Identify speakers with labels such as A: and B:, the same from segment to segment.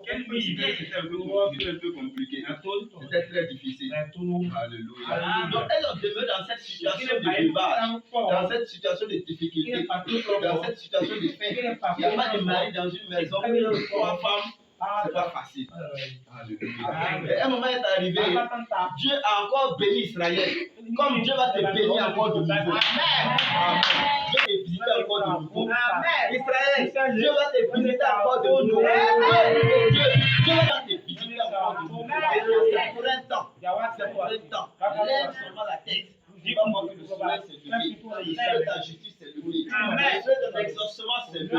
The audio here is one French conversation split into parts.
A: C'était un peu compliqué. C'était très difficile. Alléluia. Donc elle demeure dans cette situation de rivage, dans cette situation de difficulté, dans cette situation de faim. Il n'y a pas de mari dans une maison, 3 femmes. C'est pas facile. Alléluia. Et un moment est arrivé, Dieu a encore béni Israël. Comme Dieu va te bénir encore de nouveau. Amen. Dieu va te visiter encore de nouveau. Israël, Dieu va te visiter encore de nouveau. Dieu va te visiter encore de nouveau. C'est pour un temps. C'est pour un temps. Lève seulement la tête. Il va montrer le soleil s'est levé. Le ciel de ta justice s'est levé. Le ciel de ton exaucement s'est levé.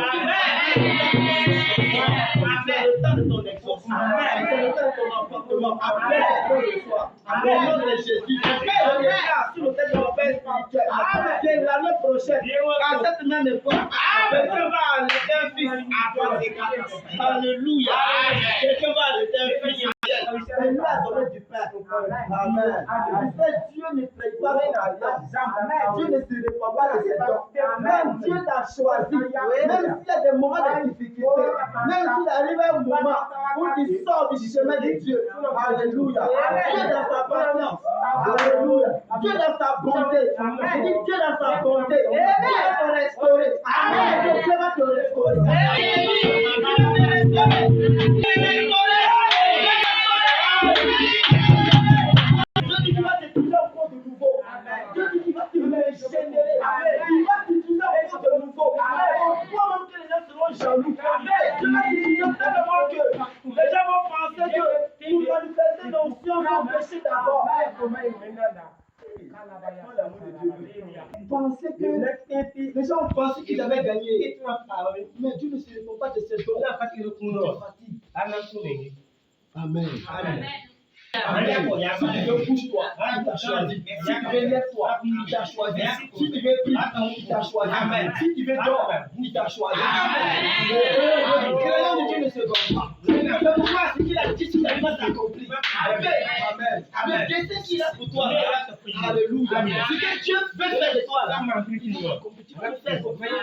A: C'est le temps de ton exaucement. C'est le temps de ton emportement. Après le soir. Au nom de Jésus. Je déclare sur le thème de l'offense spirituelle. Que l'année prochaine, à cette même époque, quelqu'un va allaiter un fils. Alléluia. Quelqu'un va allaiter un fils. Et lui a donné du pain. Amen. Dieu ne traite pas son alliance. Dieu ne se répand pas de ses dons. Même Dieu t'a choisi. Même s'il y a des moments de difficulté. Même s'il arrive un moment où tu sors du chemin de Dieu. Alléluia. Dieu dans sa patience. Alléluia. Dieu dans sa bonté. Je dis Dieu dans sa bonté. Dieu va te restaurer. Amen. Dieu va te restaurer. Dieu dit qu'il va te toucher encore de nouveau. Dieu dit qu'il va te régénérer. Il va te toucher encore de nouveau. Toi-même que les gens seront jaloux. Dieu va te toucher tellement que les gens vont penser que pour manifester l'onction, il faut pécher d'abord. Pensaient que les gens pensaient qu'ils avaient gagné. Mais Dieu ne se répond pas de cette dons-là parce qu'il fatigue. Amen. Amen. Amen. Si tu veux, bouge-toi, il t'a choisi. Si tu veux, lève-toi, il t'a choisi. Si tu veux, prie, il t'a choisi. Si tu veux, dors, il t'a choisi. Le crayon de Dieu ne se donne pas. C'est pourquoi ce qu'il a dit, il va s'accomplir. Amen. Le destin qu'il a pour toi, alléluia. Ce que Dieu veut faire de toi, il va s'accomplir. Tu vas le faire pour faire.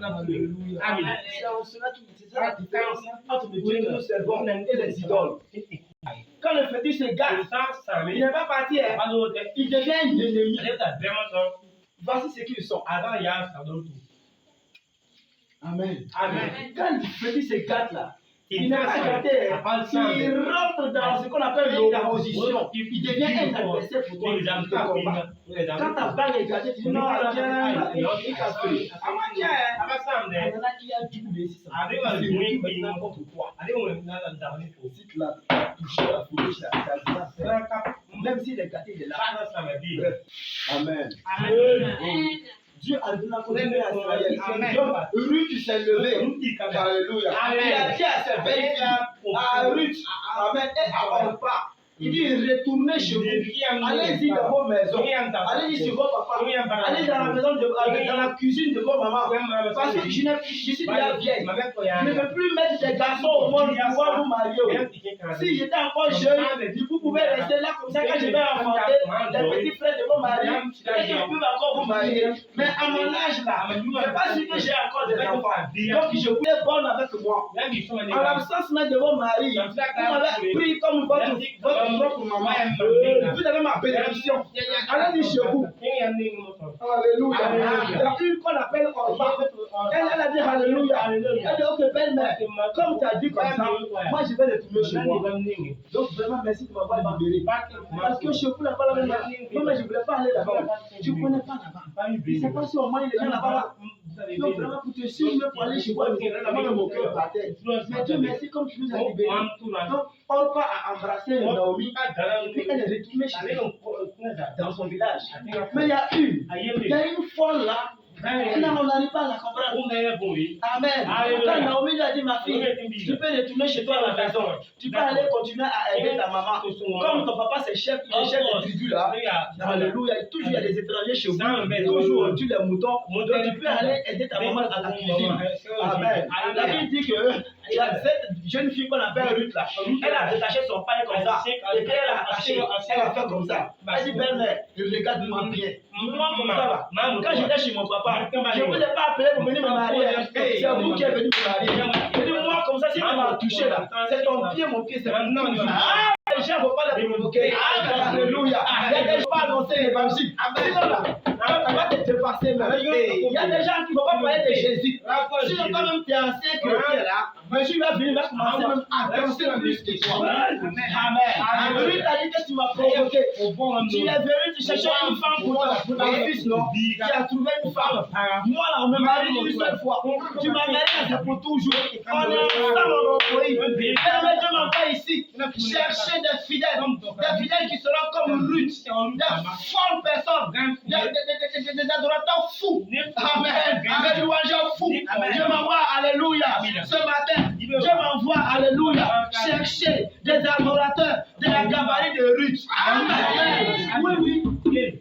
A: Alléluia. C'est en cela qu'il c'est la différence entre le Dieu que nous servons et les idoles. Quand le fétiche se gâte, il n'est pas parti, il devient un ennemi. Voici ce qu'ils sont. Amen. Quand le fétiche se gâte là, il n'est pas gâté. Il rentre dans ce qu'on appelle l'opposition. Il devient un adversaire pour toi. Quand ta balle est gâtée, tu dis non, tiens, il a fait. Il y en a qui a doublé, c'est ça. C'est n'importe quoi. Si tu l'as touché, la fourche, même s'il est gâté, il est là. Amen. Dieu a donné la connaissance à Israël. Ruth s'est levée. Alléluia. Il a dit à ses belles filles, à Ruth, Amen, et à Orpa. Il dit retournez chez vous. Allez-y dans vos maisons. Allez-y chez vos papas. Allez dans la maison, dans la cuisine de vos mamans. Parce que je suis déjà vieille. Je ne veux plus mettre des garçons au monde pour pouvoir vous marier. Si j'étais encore jeune, vous pouvez rester là comme ça quand je vais enfanter des petits frères de vos maris. Et je peux encore vous marier. Mais à mon âge là, je ne sais pas si j'ai encore des enfants. Donc je voulais bonne avec moi. En l'absence même de vos maris, vous m'avez pris comme votre propre maman. Vous avez ma bénédiction. Allez-y chez vous. Alléluia. Il y a une qu'on appelle Orpa. Elle a dit Alléluia. Elle dit ok, belle-mère, comme tu as dit comme ça, moi je vais retourner chez moi. Donc vraiment merci de m'avoir libéré. Parce que chez vous là-bas, moi je ne voulais pas aller là-bas. Je ne connais pas là-bas. Je ne sais pas si au moins les gens là-bas. Donc vraiment pour te suivre, pour aller chez moi, moi mon cœur battait. Mais Dieu merci comme tu nous as libérés. Donc Orpa a embrassé Naomi et puis elle est retournée chez elle dans son village. Mais il y a une folle là. Et là, on n'arrive pas à la comprendre. Amen. Quand Naomi lui a dit, ma fille, tu peux retourner chez toi à la maison. Tu peux aller continuer à aider ta maman. Comme ton papa, c'est chef, il est chef de tribu là. Alléluia. Toujours il y a des étrangers chez vous. Toujours on tue les moutons. Donc tu peux aller aider ta maman à la cuisine. Amen. La Bible dit que cette jeune fille qu'on appelle Ruth là, elle a détaché son pain comme ça. Et puis elle a attaché, elle a fait comme ça. Elle dit, belle-mère, regarde-moi bien. Moi comme ça là. Quand j'étais chez mon papa, je ne vous ai pas appelé pour venir me marier. C'est vous qui êtes venu me marier. Je dis, moi comme comme ça, si tu m'as touché là, c'est ton pied, mon pied, c'est mon pied. Les gens ne vont pas les provoquer. Alléluia. Il y a des gens qui vont annoncer l'évangile. Sinon là, tu vas te dépasser même. Il y a des gens qui ne vont pas parler de Jésus. Sinon, quand même, tu es ancien chrétien là, Jésus va venir, va commencer même à danser plus que toi. Amen. Lui t'a dit que tu m'as provoqué. Tu es venu, tu cherchais une femme pour ton fils, non? Tu as trouvé une femme. Moi là, on me marie une seule fois. Tu m'as marié, c'est pour toujours. On est ensemble dans mon pays. Dieu m'envoie ici. Chercher des fidèles qui seront comme Ruth, des folles personnes, des adorateurs fous. Amen. Des louangeurs fous. Dieu m'envoie, alléluia. Ce matin, Dieu m'envoie, alléluia. Chercher des adorateurs de la gabarit de Ruth. Amen. Oui.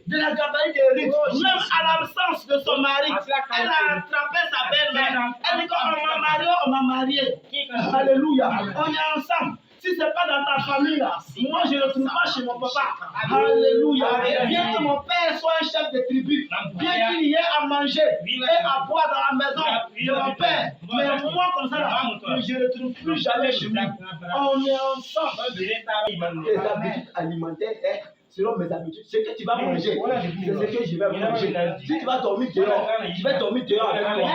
A: De la gabarit de Ruth. Même à l'absence de son mari, elle a attrapé sa belle-mère. Elle dit on m'a marié. Alléluia. On est ensemble. Si ce n'est pas dans ta famille là, moi je ne le trouve pas chez mon papa. Alléluia. Bien que mon père soit un chef de tribu, bien qu'il y ait à manger et à boire dans la maison de mon père, mais moi comme ça là, je ne le trouve plus jamais chez lui. On est ensemble. Les habitudes alimentaires, selon mes habitudes, ce que tu vas manger, c'est ce que je vais manger. Si tu vas dormir dehors, je vais dormir dehors avec toi.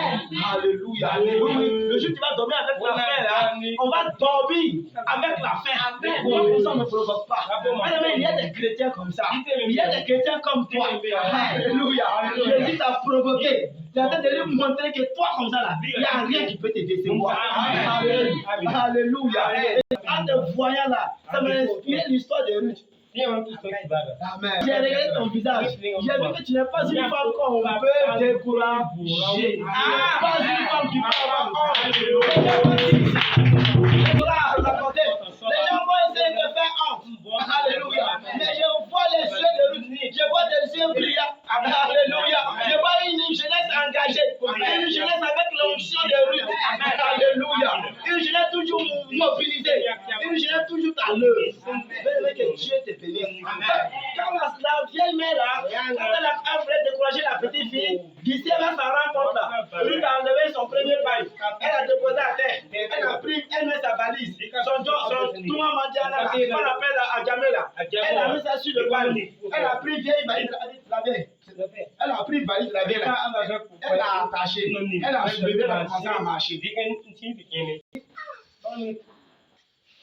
A: Alléluia. Le jour où tu vas dormir avec la faim, là, on va dormir avec la faim. Pourquoi ça ne me provoque pas? Mais il y a des chrétiens comme ça. Il y a des chrétiens comme toi. Alléluia. Jésus t'a provoqué. Tu es en train de lui montrer que toi, comme ça, là, il n'y a rien qui peut te décevoir. Alléluia. En te voyant là, ça m'a inspiré l'histoire de Ruth. Amen. J'ai regardé ton visage. J'ai vu que tu n'es pas une femme qu'on peut décourager. Pas une femme qui peut avoir honte. Les gens vont essayer de faire honte. Alléluia. Mais je vois les yeux de Ruth. Je vois des yeux brillants. Alléluia. Je vois une jeunesse engagée. Une jeunesse avec l'onction de Ruth. Alléluia. Une jeunesse toujours mobilisée. Une jeunesse toujours à l'œuvre. Que Dieu te bénisse. Quand la vieille mère là, quand elle a voulu décourager la petite fille, d'ici elle va s'en rendre compte là. Ruth a enlevé son premier paille. Elle a déposé à terre. Elle a pris, elle met sa valise. Son tout Mandiana, on appelle à Jamela. Elle a mis ça sur le paille. Elle a pris vieille valise la vieille. Elle a pris valise la vieille. Elle a attaché. Elle a soulevé, elle a commencé à marcher.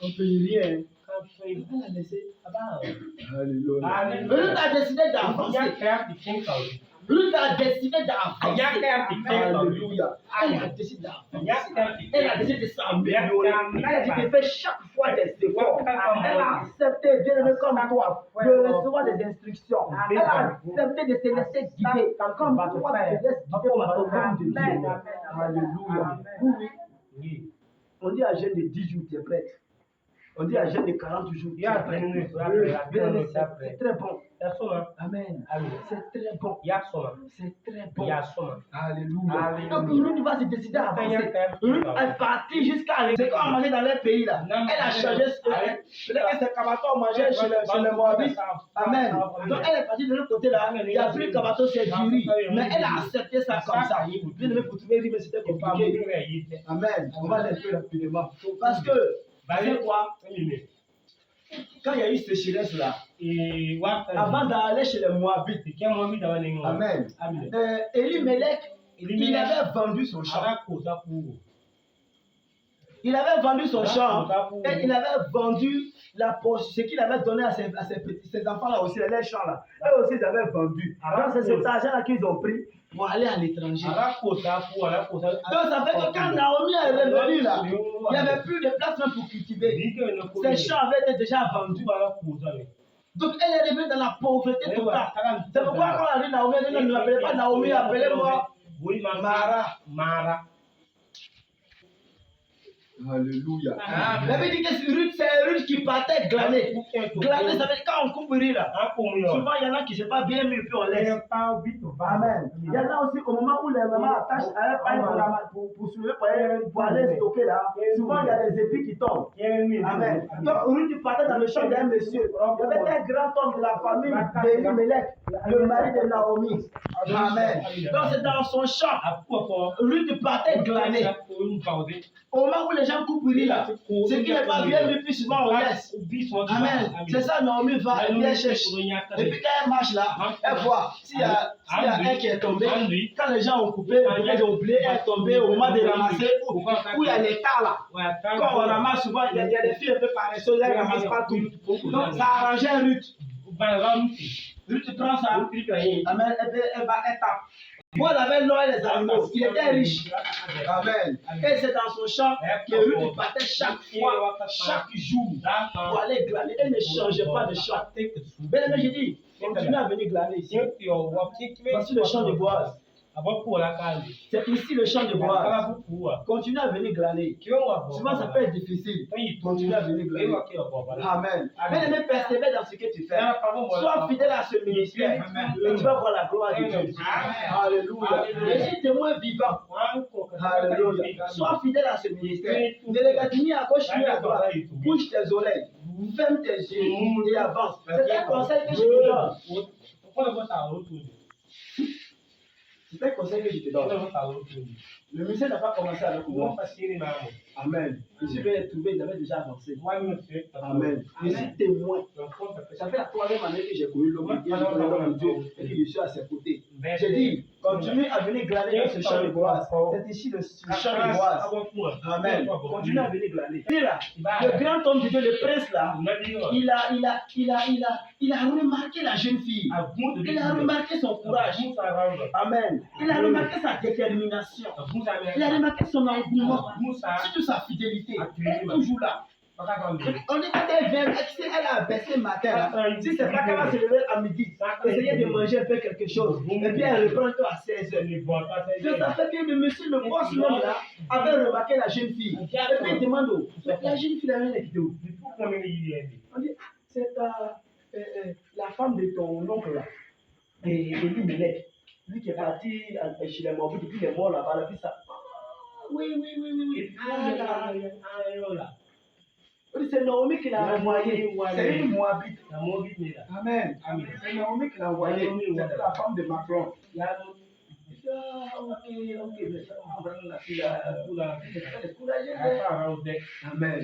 A: On ne peut rien. Ruth a décidé d'avancer. Ruth a décidé d'avancer. Alléluia. Elle a décidé d'avancer. Elle a décidé de s'améliorer. Elle a dit de faire chaque fois des efforts. Elle a accepté, bien comme toi, de recevoir des instructions. Elle a accepté de se laisser guider. Comme toi, tu te laisses guider par ton nom de Dieu. Alléluia. Oui. On dit à jeune de 10 jours, tu es prête. On dit à jeune de 40 jours. C'est très bon. Amen. C'est très bon. C'est très bon. Alléluia. Donc, Ruth va se décider à avancer. Ruth est partie jusqu'à aller. C'est comme on mangeait dans les pays là. Elle a changé. Peut-être que c'est Kabato on mangeait chez les Moabites. Amen. Donc, elle est partie de l'autre côté là. Il y a plus Kabato, c'est du riz. Mais elle a accepté ça comme ça. Bien aimé, pour trouver riz, mais c'était compliqué. Amen. On va l'être rapidement. Parce que, vous savez quoi? Quand il y a eu sécheresse là, avant d'aller chez les Moabites, Amen. Elimelech, il avait vendu son champ. Il avait vendu son champ et il avait vendu ce qu'il avait donné à ses enfants là aussi, les champs là. Eux aussi ils avaient vendu. Donc c'est cet argent là qu'ils ont pris pour aller à l'étranger. Donc ça fait que quand Naomi est revenue là, il n'y avait plus de place même pour cultiver. Ses champs avaient été déjà vendus. Donc elle est revenue dans la pauvreté totale. C'est pourquoi quand on a dit Naomi, elle ne m'appelait pas Naomi, appelez-moi Mara. Alléluia. La Bible dit que c'est Ruth qui partait glaner. Glaner, ça veut dire quand on coupe riz là. Souvent, il y en a qui ne sont pas bien mis, puis on laisse. Amen. Il y en a aussi au moment où les mamans attachent à un pain pour soulever, pour aller stocker là. Souvent, il y a des épis qui tombent. Amen. Donc, Ruth partait dans le champ d'un monsieur. Il y avait un grand homme de la famille d'Elimelech, le mari de Naomi. Amen. Donc, c'est dans son champ. Ruth partait glaner. Au moment où les gens coupent là. Ce qui n'est pas bien vu, puis souvent on laisse. Amen. C'est ça, Naomi va, elle vient chercher. Et puis quand elle marche là, elle voit s'il y a un qui est tombé. Quand les gens ont coupé, ils ont oublié, elle est tombée au moment de ramasser, où il y a les tas là. Quand on ramasse souvent, il y a des filles un peu paresseuses, elles ne ramassent pas tout. Donc ça a arrangé Ruth. Ruth prend ça. Amen. Elle tape. Boaz avait l'eau et les animaux. Il était riche. Amen. Et c'est dans son champ que Ruth partait chaque fois, chaque jour, pour aller glaner. Elle ne changeait pas de champ. Bien aimé, j'ai dit, continuez à venir glaner ici. Voici le champ de Boaz. C'est ici le champ de Boaz. Continuez à venir glaner. Souvent ça peut être difficile. Continuez à venir glaner. Amen. Bien aimé, persévère dans ce que tu fais. Sois fidèle à ce ministère. Et tu vas voir la gloire de Dieu. Alléluia. Je suis témoin vivant. Alléluia. Sois fidèle à ce ministère. Ne regarde ni à gauche ni à droite. Bouge tes oreilles. Ferme tes yeux et avance. C'est un conseil que je te donne. C'est un conseil que je te donne. Le ministère n'a pas commencé avec moi. Amen. Je suis venu trouver, ils avaient déjà avancé. Amen. Je suis témoin. Ça fait la troisième année que j'ai connu l'homme de Dieu et que je suis à ses côtés. J'ai dit, continue à venir glaner dans ce champ de Boaz. C'est ici le champ de Boaz. Amen. Continue à venir glaner. Puis là, le grand homme de Dieu, le prince là, il a remarqué la jeune fille. Il a remarqué son courage. Amen. Il a remarqué sa détermination. Il a remarqué son engouement. Surtout sa fidélité. Elle est toujours là. On dit qu'elle vient, elle a baissé le matin. Si c'est pas qu'elle va se lever à midi, essayer de manger un peu quelque chose. Et puis elle reprend tout à 16h. Donc ça fait que le monsieur, le boss même là, avait remarqué la jeune fille. Et puis il demande, la jeune fille elle est où? On dit, c'est la femme de ton oncle là. Et lui, lui qui est parti chez les morts, depuis qu'il est mort là-bas, puis ça. Oui. C'est Naomi qui l'a envoyé. C'est une Moabite. Amen. C'est Naomi qui l'a envoyé. C'était la femme de Macron. Amen.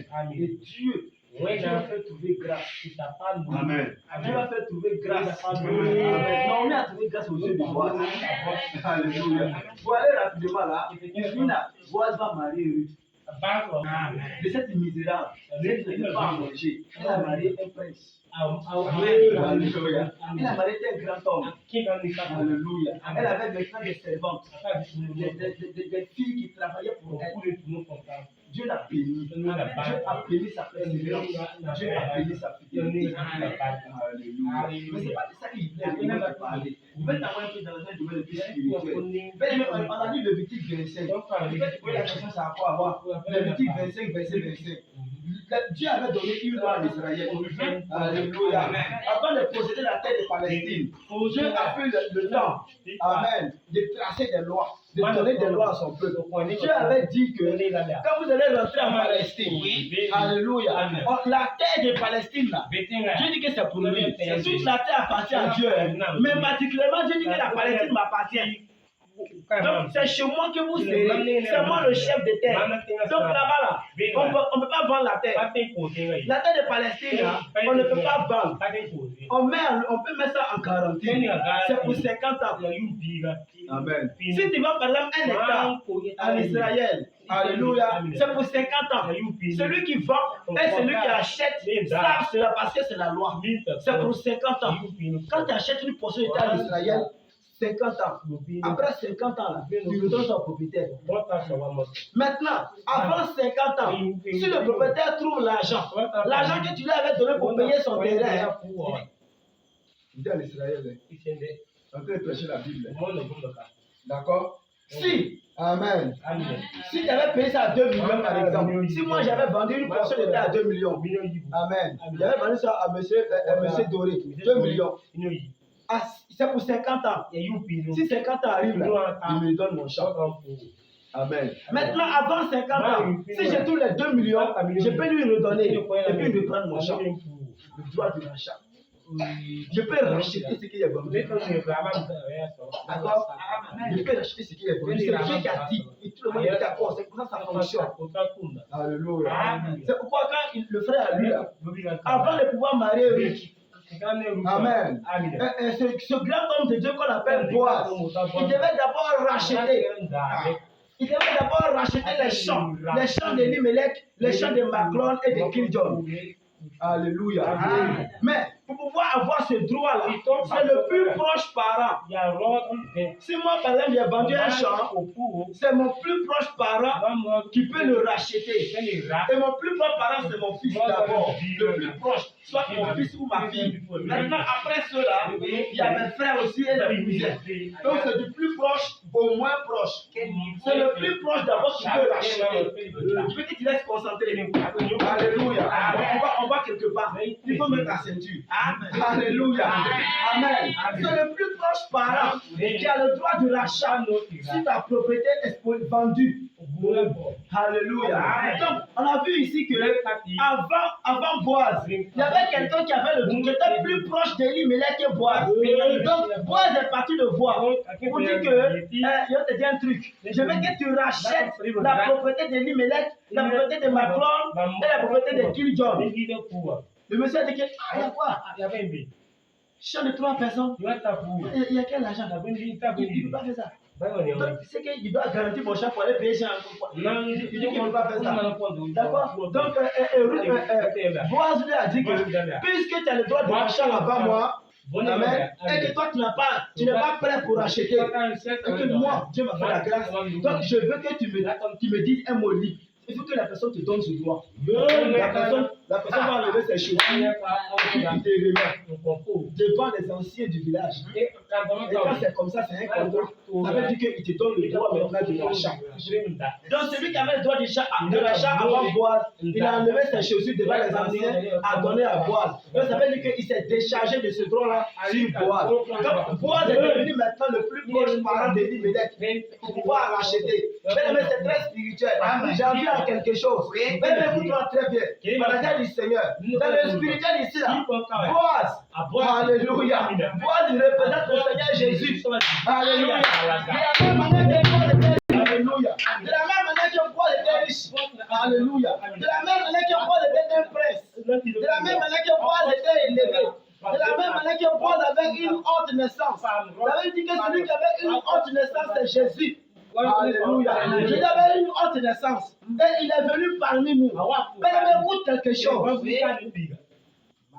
A: Et Dieu va faire trouver grâce. Amen. Dieu va faire trouver grâce. Naomi a trouvé grâce aux yeux de Boaz. Alléluia. Vous allez rapidement là. Boaz va marier Ruth. De cette misérable, elle ne peut pas manger. Elle a marié un prince. Alléluia. Elle a marié un grand homme. Alléluia. Elle avait maintenant des servantes, des filles qui travaillaient pour elle. Dieu l'a béni. Dieu a béni sa persévérance. Dieu a béni sa fidélité. Alléluia. Mais ce n'est pas de ça qu'il voulait parler. Vous pouvez t'avoir un peu dans un domaine de plus spirituel. On a lu Lévitique 25. Peut-être que la question, ça a quoi à voir. Lévitique 25, verset 25. Dieu avait donné une loi à Israël. Alléluia. Avant de posséder la terre de Palestine, Dieu a pris le temps, amen, de tracer des lois, de donner des lois à son peuple. Dieu avait dit que quand vous allez rentrer en Palestine, alléluia, la terre de Palestine, là, Dieu dit que c'est pour lui. Toute la terre appartient à Dieu. Mais particulièrement, Dieu dit que la Palestine m'appartient. Donc c'est chez moi que vous serez, c'est moi le chef de terre. Donc là-bas, là, on ne peut pas vendre la terre. La terre de Palestine, là, on ne peut pas vendre. On peut mettre ça en garantie. C'est pour 50 ans. Amen. Si tu vas par exemple un hectare en Israël, alléluia, c'est pour 50 ans. Celui qui vend et celui qui achète savent cela parce que c'est la loi. C'est pour 50 ans. Quand tu achètes une portion de terre en Israël, 50 ans. Après 50 ans, là, tu le donnes au propriétaire. Maintenant, avant 50 ans, si le propriétaire trouve l'argent que tu lui avais donné pour payer son terrain, il dit à l'Israël, on peut prêcher la Bible. D'accord? Si, amen. Si tu avais payé ça à 2 millions, par exemple, si moi j'avais vendu une portion de terre à 2 millions, amen. J'avais vendu ça à monsieur Doré, 2 millions. C'est pour 50 ans. Si 50 ans arrivent, là, il me donne mon champ. Amen. Maintenant, avant 50 ans, si j'ai tous les 2 millions, je peux lui redonner et puis lui prendre mon champ. Le droit de l'achat. Je peux racheter ce qui est vendu. D'accord? Je peux racheter ce qui est vendu. C'est Dieu qui a dit. Et tout le monde est d'accord. C'est pour ça que ça fonctionne. Alléluia. C'est pourquoi quand le frère a lu, avant de pouvoir marier Ruth, amen. Ce grand homme de Dieu qu'on appelle Boaz, il devait d'abord racheter. Il devait d'abord racheter les champs d'Elimelech, les champs de Maclon et de Kiljon. Alléluia. Mais pour pouvoir avoir ce droit-là, c'est le plus proche parent. Si moi, par exemple, j'ai vendu un champ, c'est mon plus proche parent qui peut le racheter. Et mon plus proche parent, c'est mon fils d'abord, le plus proche, soit mon fils ou ma fille. Maintenant, après cela, il y a mes frères aussi et les cousins. Donc, c'est du plus proche au moins proche. C'est le plus proche d'abord qui peut racheter. Je veux que tu laisses concentrer. Alléluia. On va quelque part. Il faut mettre ta ceinture. Alléluia. Amen. C'est le plus proche parent qui a le droit de rachat si ta propriété est vendue. Alléluia. Donc, on a vu ici que avant Boaz, il y avait quelqu'un qui avait le droit, qui était plus proche d'Elimelech que Boaz. Donc, Boaz est parti le voir pour dire que, je vais te dire un truc. Je veux que tu rachètes la propriété d'Elimelech, la propriété de Maclon et la propriété de Kiljon. Le monsieur a dit que, il y a quoi? Champ de 3 personnes. Il y a quel argent? Il ne peut pas faire ça. Donc, c'est qu'il doit garantir mon champ pour aller payer chez un. Non, il dit qu'il ne peut pas faire ça. D'accord? Donc, Boaz lui a dit que, puisque tu as le droit de rachat avant moi, amen, et que toi tu n'es pas prêt pour acheter, et que moi, Dieu m'a fait la grâce, donc je veux que tu me dises un mot libre. Il faut que la personne te donne ce droit. La personne va enlever ses cheveux et te remet devant les anciens du village. Et quand c'est comme ça, c'est un contrat. Ça veut dire qu'il te donne le droit maintenant de rachat. Donc celui qui avait le droit de rachat avant Boaz, il a enlevé ses chaussures devant les anciens, a donné à Boaz. Donc ça veut dire qu'il s'est déchargé de ce droit-là sur Boaz. Donc Boaz est devenu maintenant le plus proche parent d'Elimelech pour pouvoir racheter. Mais c'est très spirituel. J'ai envie à quelque chose. Mais écoute-moi très bien. Par la grâce du Seigneur. Dans le spirituel ici, là, Boaz. Alléluia. Boaz représente le Seigneur Jésus. Alléluia. De la même manière que Boaz était Alléluia. De la même manière que Boaz était riche. Alléluia. De la même manière que Boaz était un prince. De la même manière que Boaz était élevé. De la même manière que Boaz avait une haute naissance. Ça veut dire que celui qui avait une haute naissance, c'est Jésus. Alléluia. Il avait une haute naissance. Et il est venu parmi nous. Mais écoute quelque chose.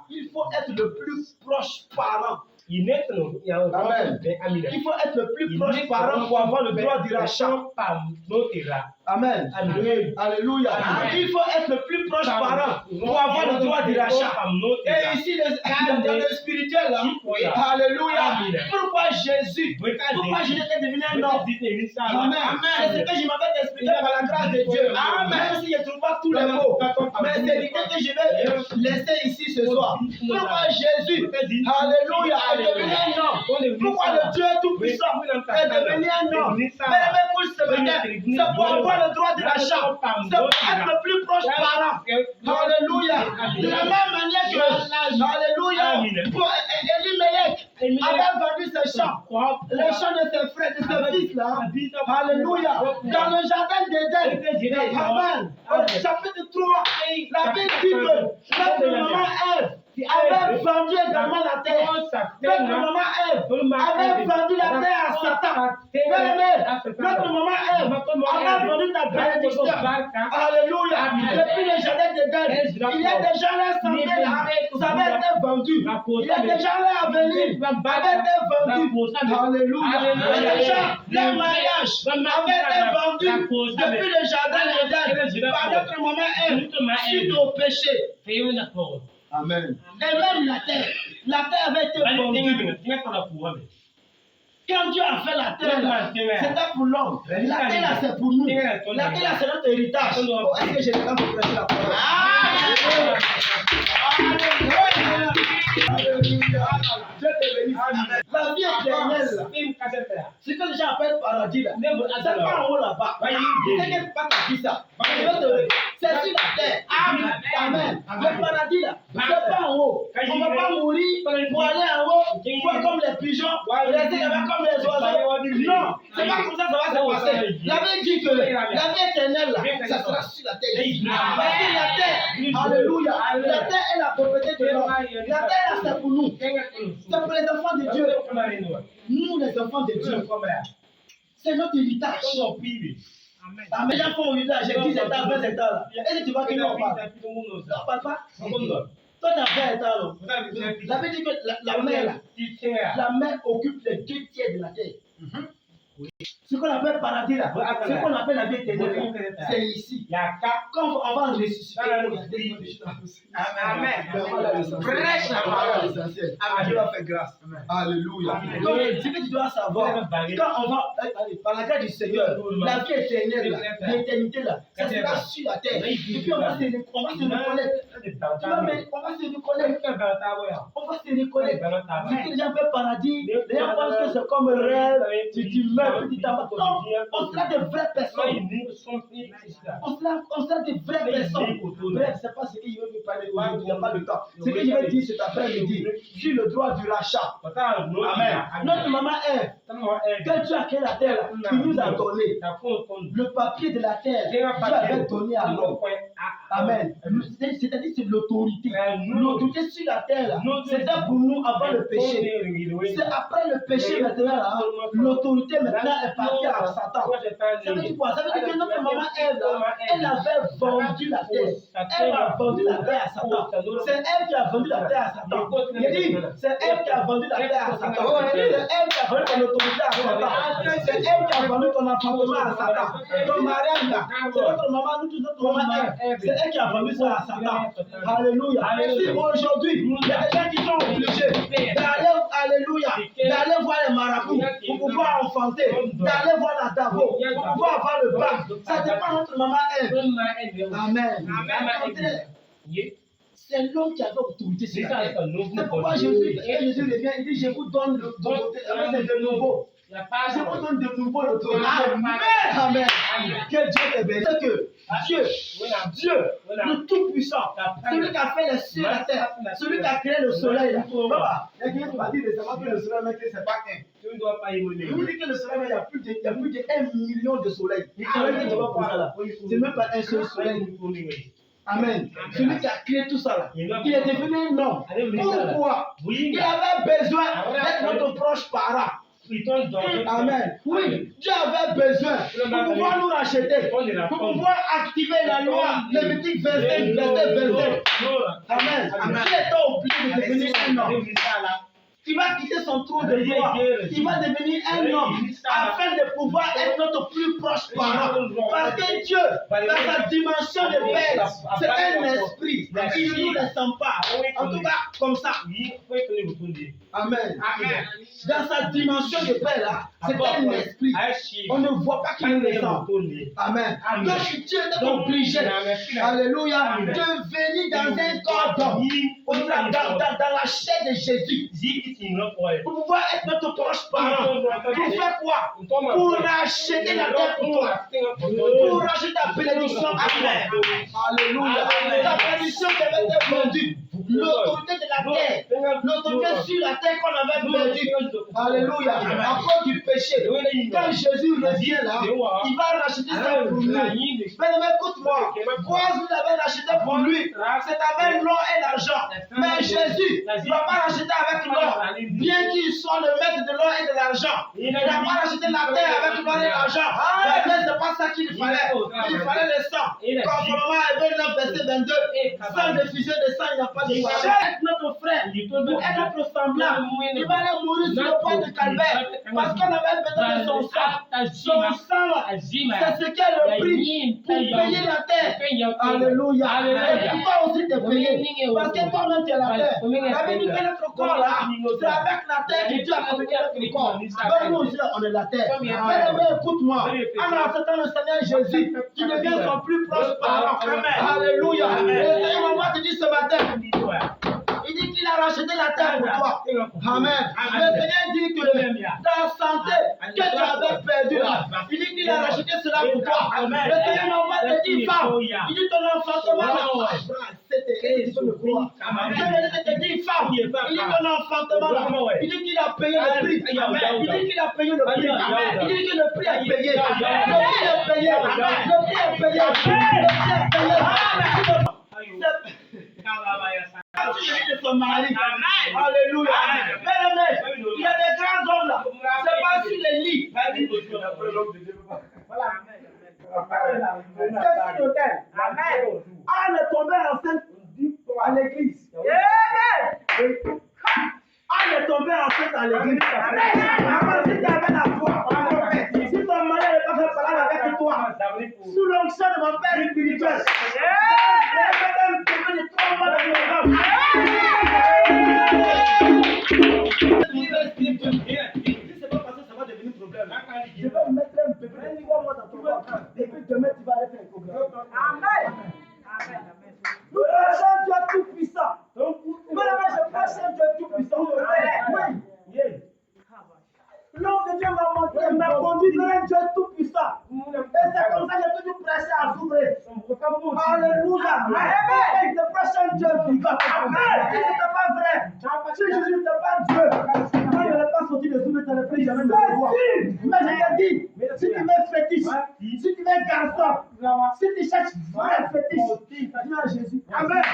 A: Il faut être le plus proche parent. Amen. Il faut être le plus proche parent pour avoir le droit du rachat. Amen. Alléluia. Il faut être le plus proche parent pour avoir le droit du rachat. Et ici, dans le spirituel, là, alléluia. Pourquoi Jésus était devenu un homme? Amen. C'est ce que je m'avais expliqué par la grâce de Dieu. Même si je ne trouve pas tous les mots. Mais c'est l'idée que je vais laisser ici ce soir. Pourquoi Jésus, alléluia, est devenu un homme? Pourquoi le Dieu Tout-Puissant est devenu un homme? C'est pour avoir le droit de rachat. C'est pour être le plus proche parent. Alléluia. De la même manière que, alléluia, pour Elimelech avait vendu ses champs, les champs de ses frères, de ses fils là. Alléluia. Dans le jardin d'Éden. Amen. Chapitre 3, la Bible dit que notre maman Ève avait vendu également la terre. Notre maman Ève avait vendu la terre à Satan. Notre maman Ève avait vendu la bénédiction. Alléluia. Depuis le jardin d'Éden, il y a des gens là santé là, ça avait été vendu. Il y a des gens là à venir, avait été vendu. Alléluia. Il y a des gens, leur mariage avait été vendu depuis le jardin d'Éden par notre maman Ève suite au péché. Amen. Et même la terre avait été vendue. Quand Dieu a fait la terre, c'était pour l'homme. La terre, là, c'est pour nous. La terre, là, c'est notre héritage. Est-ce que j'ai le temps pour prêcher la parole? La vie éternelle, ce que les gens appellent paradis, c'est pas en haut là-bas. C'est pas dit ça. C'est sur la terre. Amen. Le paradis là, c'est pas en haut. On ne va pas mourir. courir pour aller en haut, voir comme les pigeons, rester là-bas comme les oiseaux. Non, c'est pas comme ça va se passer. La Bible dit que la vie éternelle, là, ça sera sur la terre. Parce que la terre, alléluia, la terre est la propriété de l'homme. La terre, là, c'est pour nous. C'est pour les enfants de Dieu. Nous, les enfants de Dieu, c'est notre héritage. La meilleure fois au village, j'ai 10 hectares, 20 hectares là. Est-ce que tu vois que nous on parle? Non, on parle pas. Toi, tu as 20 hectares là. La Bible dit que la mer occupe les 2 tiers de la terre. Ce qu'on appelle paradis là, ce qu'on appelle la vie éternelle, c'est ici. Quand on va ressusciter, amen. Prêche la parole essentielle. Dieu va faire grâce. Alléluia. Donc, ce que tu dois savoir, quand on va, par la grâce du Seigneur, la vie éternelle, l'éternité là, ça sera sur la terre. Et puis on va se reconnaître. On va se reconnaître. On va se reconnaître. Si les gens veulent paradis, les gens pensent que c'est comme un rêve, tu meurs petit à petit. Non, on sera de vraies personnes. On sera de vraies personnes. Bref, c'est pas ce que je veux vous parler aujourd'hui, il n'y a pas de temps. Ce que je vais dire cet après-midi, sur le droit du rachat. Amen. Notre maman Ève, quand Dieu a créé la terre, il nous a donné le papier de la terre. Dieu avait donné à l'homme. Amen. C'est-à-dire c'est l'autorité. L'autorité sur la terre, c'était pour nous avant le péché. C'est après le péché maintenant, l'autorité maintenant est partie à Satan. Ça veut dire quoi? Ça veut dire que notre maman Ève, elle avait vendu la terre. Elle a vendu la terre à Satan. C'est elle qui a vendu la terre à Satan. Il dit, c'est elle qui a vendu la terre à Satan. C'est elle qui a vendu ton autorité à Satan. C'est elle qui a vendu ton enfantement à Satan. Ton mariage là, c'est notre maman, nous tous notre maman Ève. C'est elle qui a vendu ça à Satan. Alléluia. Si aujourd'hui, il y a des gens qui sont obligés d'aller, alléluia, d'aller voir les marabouts pour pouvoir enfanter, d'aller voir la Davo pour pouvoir avoir le bac. Ça dépend de notre maman Ève. Amen. C'est l'homme qui avait autorité sur la terre. C'est pourquoi Jésus revient, il dit, je vous donne l'autorité. De nouveau. Je vous donne de nouveau l'autorité. Amen. Que Dieu te bénisse. Que Dieu, le Tout-Puissant, celui qui a fait les cieux et la terre, celui qui a créé le soleil. Papa, il y a quelqu'un qui m'a dit récemment que le soleil, mais que c'est pas un. Je vous dis que le soleil, il y a plus de 1 million de soleils. C'est même pas un seul soleil. Amen. Celui qui a créé tout ça là, il est devenu un homme. Pourquoi? Il avait besoin d'être notre proche parent. Amen. Oui, Dieu avait besoin pour pouvoir nous racheter, pour pouvoir activer la loi, Lévitique 25, verset 27. Amen. Il était obligé de devenir un homme. Il va quitter son trône de gloire. Il va devenir un homme afin de pouvoir être notre plus proche parent. Parce que Dieu, dans sa dimension de Père, c'est un esprit. Il ne nous laisse pas. En tout cas, comme ça. Amen. Dans sa dimension de Père, c'est un esprit. On ne voit pas qu'il nous laisse. Amen. Donc Dieu est obligé, alléluia, de venir dans un corps d'homme, dans la chair de Jésus. Pour pouvoir être notre proche parent. Pour faire quoi? Pour racheter la terre pour toi. Pour racheter ta bénédiction. Amen. Alléluia. Ta bénédiction devait être vendue. L'autorité de la terre. L'autorité sur la terre qu'on avait perdue. Alléluia. À cause du péché. Quand Jésus revient là, il va racheter ça pour nous. Mais écoute-moi. Quoi vous avez racheté pour lui? C'est avec l'or et l'argent. Mais Jésus ne va pas racheter avec l'or. Bien qu'il soit le maître de l'or et de l'argent, il n'a pas racheté la terre avec l'or et l'argent. Mais ce n'est pas ça qu'il fallait. Il fallait le sang. Conformément à Hébreux 9, verset 22, sans diffusion de sang, il n'y a pas de pardon. Notre frère, pour être notre semblable, il va aller mourir sur le point de Calvaire. Parce qu'on avait besoin de son sang. Son sang, c'est ce qui est le prix pour payer la terre. Alléluia. Et pour toi aussi te payer. Parce que toi-même tu es la terre. La Bible dit que notre corps là, c'est avec la terre que Dieu a communiqué notre corps. Donc nous aussi, on est la terre. Mais écoute-moi, en acceptant le Seigneur Jésus, tu deviens son plus proche parent. Alléluia. Et le Seigneur va te dire ce matin, il dit qu'il a racheté la terre pour toi. Amen. Le Seigneur dit que ta santé que tu avais perdue là, il dit qu'il a racheté cela pour toi. Le Seigneur m'envoie te dire, femme, il dit ton enfantement là. Je te dis, femme, il dit ton enfantement là. Il dit qu'il a payé le prix. Il dit qu'il a payé le prix. Il dit que le prix est payé. Le prix est payé. Le prix est payé. Le prix est payé. De son mari. Alléluia. Bien-aimé, il y a des grands hommes là. C'est pas sur les lits. Voilà. C'est sur l'autel. Anne est tombée enceinte à l'église. Anne est tombée enceinte à l'église. Maman, si tu avais la foi, si ton mari n'est pas fait parler avec toi, sous l'onction de mon père spirituel, je vais mettre un bébé de 3 mois dans ton ventre. Et puis demain, tu vas aller faire un programme. Amen. Nous prêchons Dieu tout-puissant. Madame, je prêche Dieu tout-puissant. Oui. L'homme de Dieu m'a conduit vers un Dieu tout-puissant. Et c'est comme ça que j'ai toujours prêché à s'ouvrir. Alléluia. Amen. Je prêche un Dieu vivant. Amen. Si ce n'était pas vrai, si Jésus n'était pas Dieu, moi je n'allais pas sortir de soumettre dans le prix jamais de le voir. Mais je t'ai dit, si tu mets fétiche, si tu mets garçon, si tu cherches vrai fétiche, viens à Jésus. Amen.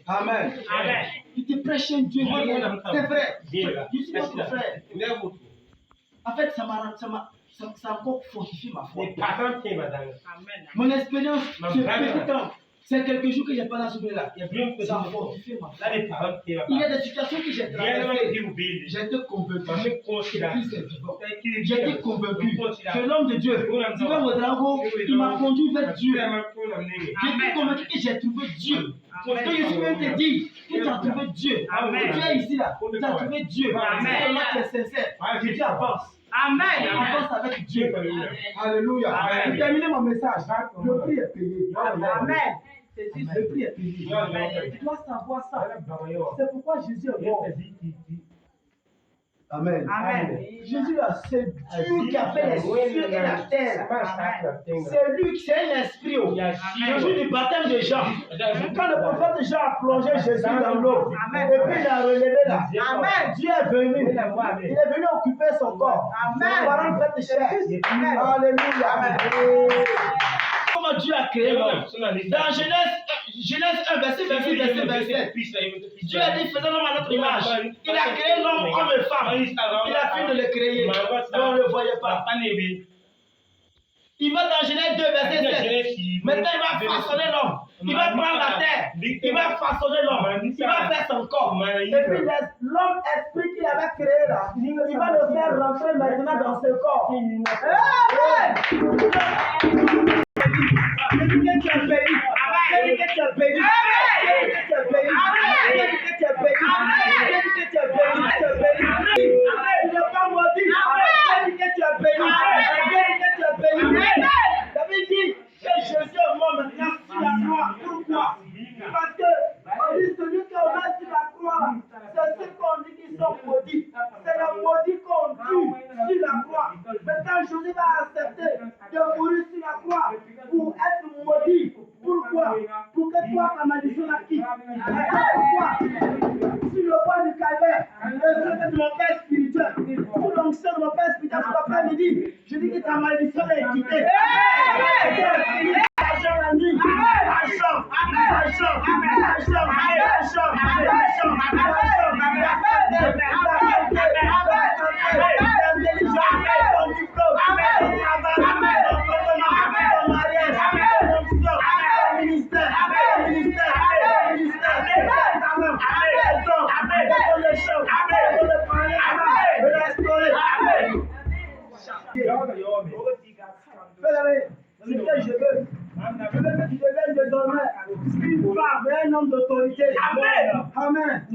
A: Amen. Amen. Il te prêche un Dieu. C'est vrai. Je suis votre frère. En fait, ça a encore fortifié ma foi. Mon expérience, c'est quelques jours que j'ai pas la souffrir là. Ça a fortifié ma foi. Il y a des situations que j'ai traversées. J'étais convaincu. J'étais convaincu que l'homme de Dieu, il m'a conduit vers Dieu. J'étais convaincu que j'ai trouvé Dieu. Parce que je suis venu te dire que tu as trouvé Dieu. Tu es ici là. Tu as trouvé Dieu. C'est seulement tu es sincère. Je dis avance. Amen. Avance avec Dieu. Alléluia. Pour terminer mon message, le prix est payé. Amen. Le prix est payé. Tu dois savoir ça. C'est pourquoi Jésus est mort. Amen. Amen. Jésus, c'est Dieu qui a fait les cieux et la terre. C'est lui qui est un esprit. Le jour du baptême de Jean, quand le prophète Jean a plongé Jésus dans l'eau, et puis il a relevé là. Amen. Dieu est venu. Il est venu occuper son corps. Amen. Parole faite chair. Alléluia. Comment Dieu a créé l'homme? Dans Genèse 1, verset 27. Dieu a dit, faisons l'homme à notre image. Il a créé l'homme, homme et femme. Il a fini de le créer. Mais on ne le voyait pas. Il va dans Genèse 2, verset 7. Maintenant, il va façonner l'homme. Il va prendre la terre. Il va façonner l'homme. Il va faire son corps. Et puis, l'homme esprit qu'il avait créé là, il va le faire rentrer maintenant dans ce corps. Il ne pas maudit. David dit que Jésus est mort maintenant sur la croix. Pourquoi? Parce que on dit celui qui est mort sur la croix, c'est ceux qu'on dit qu'ils sont maudits. C'est le maudit qu'on tue sur la croix. Maintenant, Jésus va accepter de mourir sur la croix pour être maudit. Pourquoi? Pour que toi, ta malédiction la quitte. Pourquoi? Sur le point du calvaire, le secret de mon père spirituel, sous l'onction de mon père spirituel, cet après-midi, je dis que ta malédiction est quittée. Je veux que tu deviennes désormais une femme et un homme d'autorité. Amen. Amen.